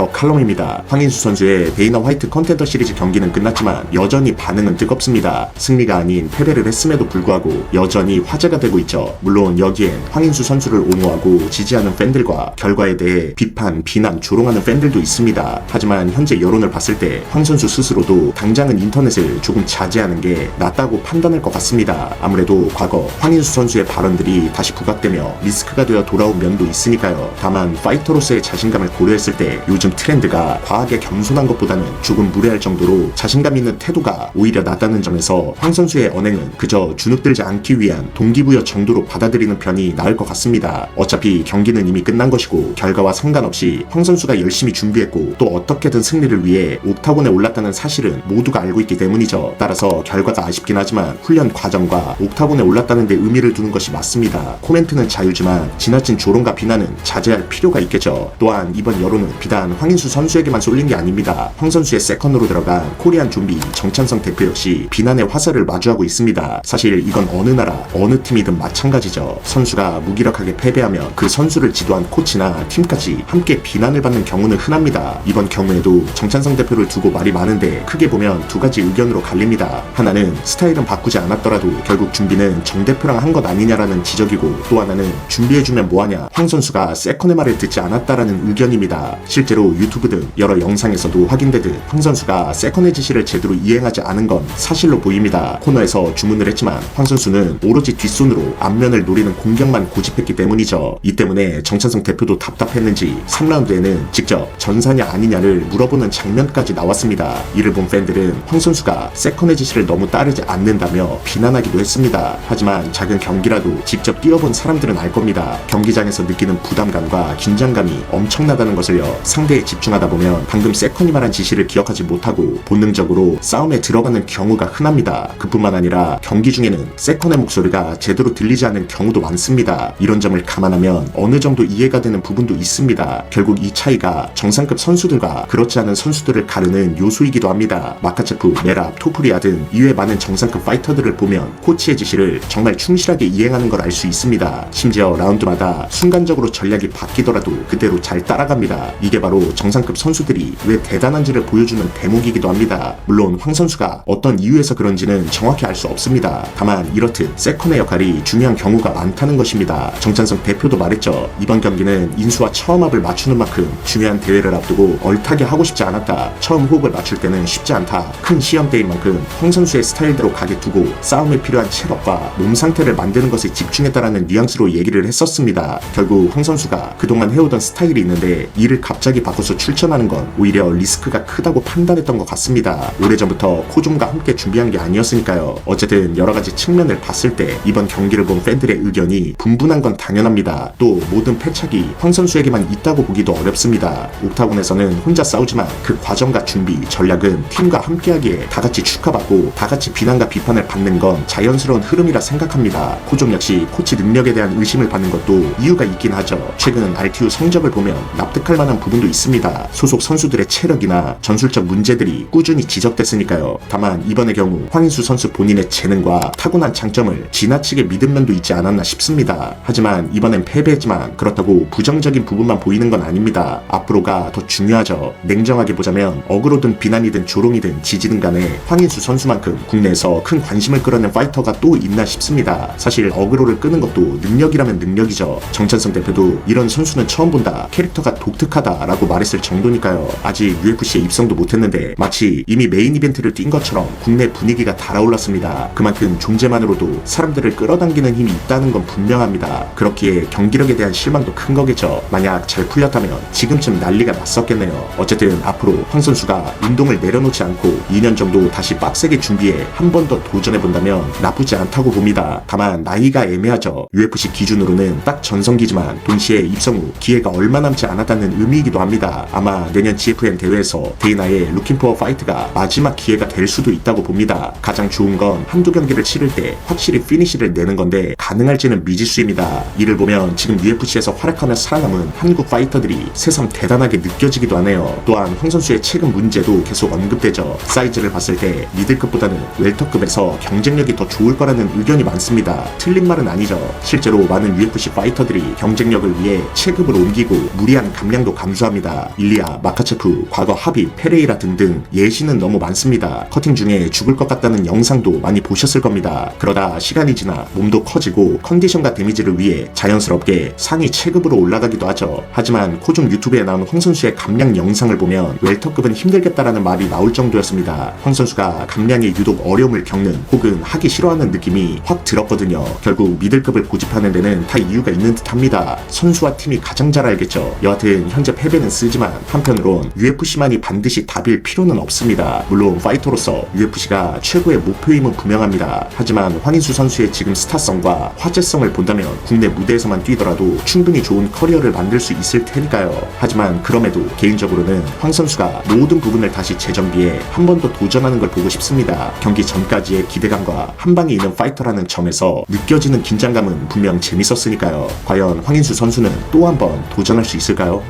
격칼럼입니다. 황인수 선수의 데이나 화이트 컨텐더 시리즈 경기는 끝났지만 여전히 반응은 뜨겁습니다. 승리가 아닌 패배를 했음에도 불구하고 여전히 화제가 되고 있죠. 물론 여기엔 황인수 선수를 옹호하고 지지하는 팬들과 결과에 대해 비판, 비난, 조롱하는 팬들도 있습니다. 하지만 현재 여론을 봤을 때 황 선수 스스로도 당장은 인터넷을 조금 자제하는 게 낫다고 판단할 것 같습니다. 아무래도 과거 황인수 선수의 발언들이 다시 부각되며 리스크가 되어 돌아온 면도 있으니까요. 다만 파이터로서의 자신감을 고려했을 때 요즘 트렌드가 과하게 겸손한 것보다는 조금 무례할 정도로 자신감 있는 태도가 오히려 낫다는 점에서 황 선수의 언행은 그저 주눅들지 않기 위한 동기부여 정도로 받아들이는 편이 나을 것 같습니다. 어차피 경기는 이미 끝난 것이고 결과와 상관없이 황 선수가 열심히 준비했고 또 어떻게든 승리를 위해 옥타곤에 올랐다는 사실은 모두가 알고 있기 때문이죠. 따라서 결과가 아쉽긴 하지만 훈련 과정과 옥타곤에 올랐다는 데 의미를 두는 것이 맞습니다. 코멘트는 자유지만 지나친 조롱과 비난은 자제할 필요가 있겠죠. 또한 이번 여론은 비단 황인수 선수에게만 쏠린 게 아닙니다. 황 선수의 세컨으로 들어간 코리안 좀비 정찬성 대표 역시 비난의 화살을 마주하고 있습니다. 사실 이건 어느 나라 어느 팀이든 마찬가지죠. 선수가 무기력하게 패배하면 그 선수를 지도한 코치나 팀까지 함께 비난을 받는 경우는 흔합니다. 이번 경우에도 정찬성 대표를 두고 말이 많은데 크게 보면 두 가지 의견으로 갈립니다. 하나는 스타일은 바꾸지 않았더라도 결국 준비는 정 대표랑 한 것 아니냐라는 지적이고, 또 하나는 준비해주면 뭐하냐, 황 선수가 세컨의 말을 듣지 않았다라는 의견입니다. 실제로 유튜브 등 여러 영상에서도 확인되듯 황 선수가 세컨의 지시를 제대로 이행하지 않은 건 사실로 보입니다. 코너에서 주문을 했지만 황 선수는 오로지 뒷손으로 앞면을 노리는 공격만 고집했기 때문이죠. 이 때문에 정찬성 대표도 답답했는지 3라운드에는 직접 전사냐 아니냐를 물어보는 장면까지 나왔습니다. 이를 본 팬들은 황 선수가 세컨의 지시를 너무 따르지 않는다며 비난하기도 했습니다. 하지만 작은 경기라도 직접 뛰어본 사람들은 알 겁니다. 경기장에서 느끼는 부담감과 긴장감이 엄청나다는 것을요. 상대에 집중하다 보면 방금 세컨이 말한 지시를 기억하지 못하고 본능적으로 싸움에 들어가는 경우가 흔합니다. 그뿐만 아니라 경기 중에는 세컨의 목소리가 제대로 들리지 않는 경우도 많습니다. 이런 점을 감안하면 어느 정도 이해가 되는 부분도 있습니다. 결국 이 차이가 정상급 선수들과 그렇지 않은 선수들을 가르는 요소이기도 합니다. 마카체프, 메랍, 토프리아 등 이외 많은 정상급 파이터들을 보면 코치의 지시를 정말 충실하게 이행하는 걸 알 수 있습니다. 심지어 라운드마다 순간적으로 전략이 바뀌더라도 그대로 잘 따라갑니다. 이게 바로 정상급 선수들이 왜 대단한지를 보여주는 대목이기도 합니다. 물론 황 선수가 어떤 이유에서 그런지는 정확히 알 수 없습니다. 다만 이렇듯 세컨의 역할이 중요한 경우가 많다는 것입니다. 정찬성 대표도 말했죠. 이번 경기는 인수와 처음 합을 맞추는 만큼 중요한 대회를 앞두고 얼타게 하고 싶지 않았다. 처음 호흡을 맞출 때는 쉽지 않다. 큰 시험대인 만큼 황 선수의 스타일대로 가게 두고 싸움에 필요한 체력과 몸 상태를 만드는 것에 집중했다라는 뉘앙스로 얘기를 했었습니다. 결국 황 선수가 그동안 해오던 스타일이 있는데 이를 갑자기 바꿔서 출전하는 건 오히려 리스크가 크다고 판단했던 것 같습니다. 오래전부터 코종과 함께 준비한 게 아니었으니까요. 어쨌든 여러가지 측면을 봤을 때 이번 경기를 본 팬들의 의견이 분분한 건 당연합니다. 또 모든 패착이 황 선수에게만 있다고 보기도 어렵습니다. 옥타곤에서는 혼자 싸우지만 그 과정과 준비, 전략은 팀과 함께하기에 다같이 축하받고 다같이 비난과 비판을 받는 건 자연스러운 흐름이라 생각합니다. 코종 역시 코치 능력에 대한 의심을 받는 것도 이유가 있긴 하죠. 최근 RTU 성적을 보면 납득할 만한 부분도 있습니다. 소속 선수들의 체력이나 전술적 문제들이 꾸준히 지적됐으니까요. 다만 이번의 경우 황인수 선수 본인의 재능과 타고난 장점을 지나치게 믿은 면도 있지 않았나 싶습니다. 하지만 이번엔 패배했지만 그렇다고 부정적인 부분만 보이는 건 아닙니다. 앞으로가 더 중요하죠. 냉정하게 보자면 어그로든 비난이든 조롱이든 지지든 간에 황인수 선수만큼 국내에서 큰 관심을 끌어낸 파이터가 또 있나 싶습니다. 사실 어그로를 끄는 것도 능력이라면 능력이죠. 정찬성 대표도 이런 선수는 처음 본다, 캐릭터가 독특하다라고 말했을 정도니까요. 아직 UFC에 입성도 못했는데 마치 이미 메인 이벤트를 뛴 것처럼 국내 분위기가 달아올랐습니다. 그만큼 존재만으로도 사람들을 끌어당기는 힘이 있다는 건 분명합니다. 그렇기에 경기력에 대한 실망도 큰 거겠죠. 만약 잘 풀렸다면 지금쯤 난리가 났었겠네요. 어쨌든 앞으로 황 선수가 운동을 내려놓지 않고 2년 정도 다시 빡세게 준비해 한 번 더 도전해본다면 나쁘지 않다고 봅니다. 다만 나이가 애매하죠. UFC 기준으로는 딱 전성기지만 동시에 입성 후 기회가 얼마 남지 않았다는 의미이기도 합니다. 아마 내년 GFN 대회에서 데이나의 루킹 포어 파이트가 마지막 기회가 될 수도 있다고 봅니다. 가장 좋은 건 한두 경기를 치를 때 확실히 피니시를 내는 건데 가능할지는 미지수입니다. 이를 보면 지금 UFC에서 활약하며 살아남은 한국 파이터들이 새삼 대단하게 느껴지기도 하네요. 또한 황 선수의 최근 문제도 계속 언급되죠. 사이즈를 봤을 때 미들급보다는 웰터급에서 경쟁력이 더 좋을 거라는 의견이 많습니다. 틀린 말은 아니죠. 실제로 많은 UFC 파이터들이 경쟁력을 위해 체급을 옮기고 무리한 감량도 감수합니다. 있습니다. 일리아, 마카체프, 과거 하빕, 페레이라 등등 예시는 너무 많습니다. 커팅 중에 죽을 것 같다는 영상도 많이 보셨을 겁니다. 그러다 시간이 지나 몸도 커지고 컨디션과 데미지를 위해 자연스럽게 상위 체급으로 올라가기도 하죠. 하지만 코좀 유튜브에 나온 황 선수의 감량 영상을 보면 웰터급은 힘들겠다라는 말이 나올 정도였습니다. 황 선수가 감량에 유독 어려움을 겪는 혹은 하기 싫어하는 느낌이 확 들었거든요. 결국 미들급을 고집하는 데는 다 이유가 있는 듯 합니다. 선수와 팀이 가장 잘 알겠죠. 여하튼 현재 패배는 쓰지만 한편으론 UFC만이 반드시 답일 필요는 없습니다. 물론 파이터로서 UFC가 최고의 목표임은 분명합니다. 하지만 황인수 선수의 지금 스타성과 화제성을 본다면 국내 무대에서만 뛰더라도 충분히 좋은 커리어를 만들 수 있을 테니까요. 하지만 그럼에도 개인적으로는 황 선수가 모든 부분을 다시 재정비해 한 번 더 도전하는 걸 보고 싶습니다. 경기 전까지의 기대감과 한 방에 있는 파이터라는 점에서 느껴지는 긴장감은 분명 재밌었으니까요. 과연 황인수 선수는 또 한 번 도전할 수 있을까요?